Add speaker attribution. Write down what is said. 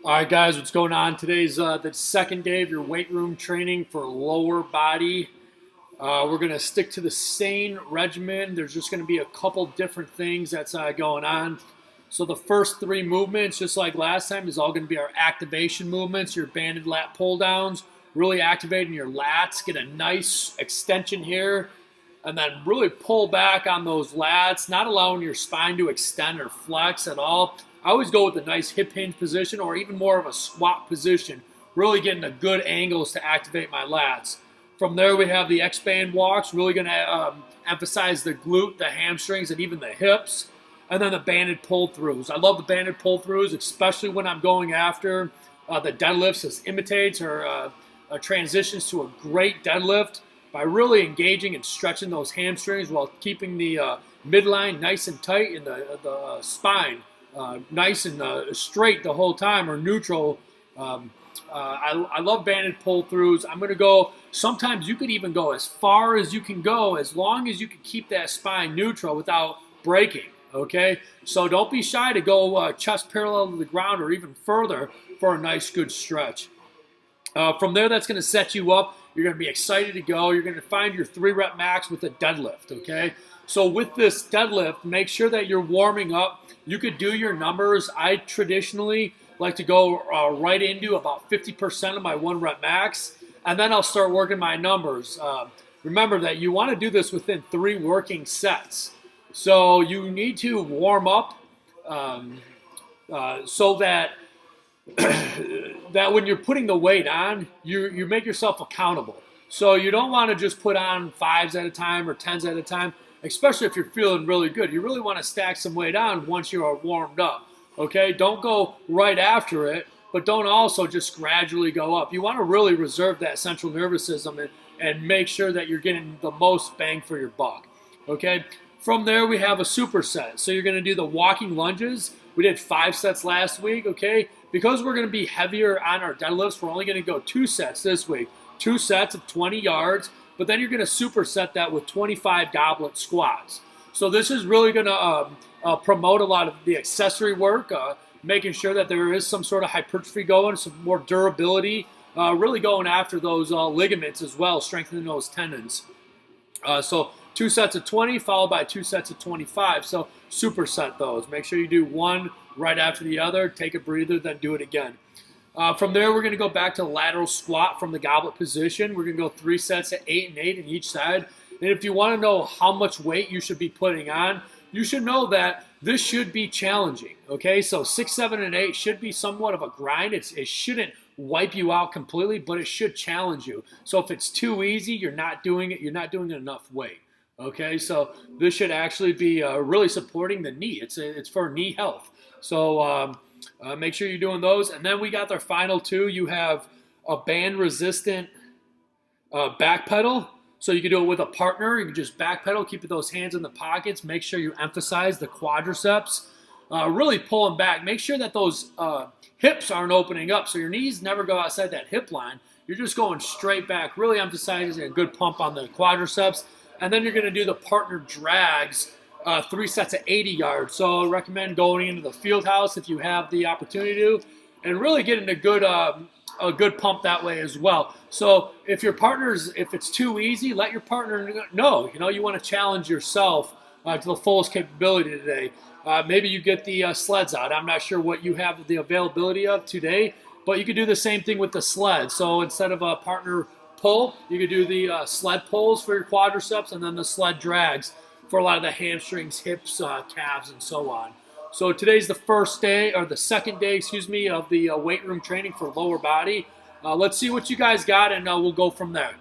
Speaker 1: All right, guys, what's going on? Today's the second day of your weight room training for lower body. We're going to stick to the same regimen. There's just going to be a couple different things that's going on. So the first three movements, just like last time, is all going to be our activation movements, your banded lat pull downs, really activating your lats, get a nice extension here, and then really pull back on those lats, not allowing your spine to extend or flex at all. I always go with a nice hip hinge position or even more of a squat position, really getting a good angles to activate my lats. From there, we have the X-band walks, really going to emphasize the glute, the hamstrings, and even the hips. And then the banded pull-throughs. I love the banded pull-throughs, especially when I'm going after the deadlifts as imitates or transitions to a great deadlift by really engaging and stretching those hamstrings while keeping the midline nice and tight and the spine nice and straight the whole time, or neutral. I love banded pull-throughs. I'm going to go, sometimes you could even go as far as you can go as long as you can keep that spine neutral without breaking, okay? So don't be shy to go chest parallel to the ground or even further for a nice good stretch. From there, that's going to set you up. You're going to be excited to go. You're going to find your 3-rep max with a deadlift, okay? So with this deadlift, make sure that you're warming up. You could do your numbers. I traditionally like to go right into about 50% of my 1-rep max, and then I'll start working my numbers. Remember that you want to do this within 3 working sets. So you need to warm up so that that when you're putting the weight on, you make yourself accountable. So you don't want to just put on 5s at a time or 10s at a time, especially if you're feeling really good. You really want to stack some weight on once you are warmed up. Okay, don't go right after it, but don't also just gradually go up. You want to really reserve that central nervous system and make sure that you're getting the most bang for your buck. Okay, from there we have a superset. So you're going to do the walking lunges. We did 5 sets last week, okay? Because we're going to be heavier on our deadlifts, we're only going to go 2 sets this week. 2 sets of 20 yards, but then you're going to superset that with 25 goblet squats. So this is really going to promote a lot of the accessory work, making sure that there is some sort of hypertrophy going, some more durability, really going after those ligaments as well, strengthening those tendons. So 2 sets of 20 followed by 2 sets of 25. So superset those. Make sure you do one right after the other. Take a breather, then do it again. From there, we're going to go back to lateral squat from the goblet position. We're going to go 3 sets of 8 and 8 in each side. And if you want to know how much weight you should be putting on, you should know that this should be challenging, okay? So 6, 7, and 8 should be somewhat of a grind. It shouldn't wipe you out completely, but it should challenge you. So if it's too easy, you're not doing it. You're not doing enough weight, okay? So this should actually be really supporting the knee. It's for knee health. So make sure you're doing those. And then we got our final 2. You have a band-resistant back pedal. So you can do it with a partner. You can just back pedal, keep those hands in the pockets. Make sure you emphasize the quadriceps. Really pulling back. Make sure that those hips aren't opening up. So your knees never go outside that hip line. You're just going straight back, really emphasizing a good pump on the quadriceps. And then you're going to do the partner drags, 3 sets of 80 yards. So I recommend going into the field house if you have the opportunity to, and really getting a good pump that way as well. So if it's too easy, let your partner know. You want to challenge yourself to the fullest capability today. Maybe you get the sleds out. I'm not sure what you have the availability of today, but you could do the same thing with the sled. So instead of a partner pull, you could do the sled pulls for your quadriceps and then the sled drags for a lot of the hamstrings, hips, calves, and so on. So today's the second day, of the weight room training for lower body. Let's see what you guys got, and we'll go from there.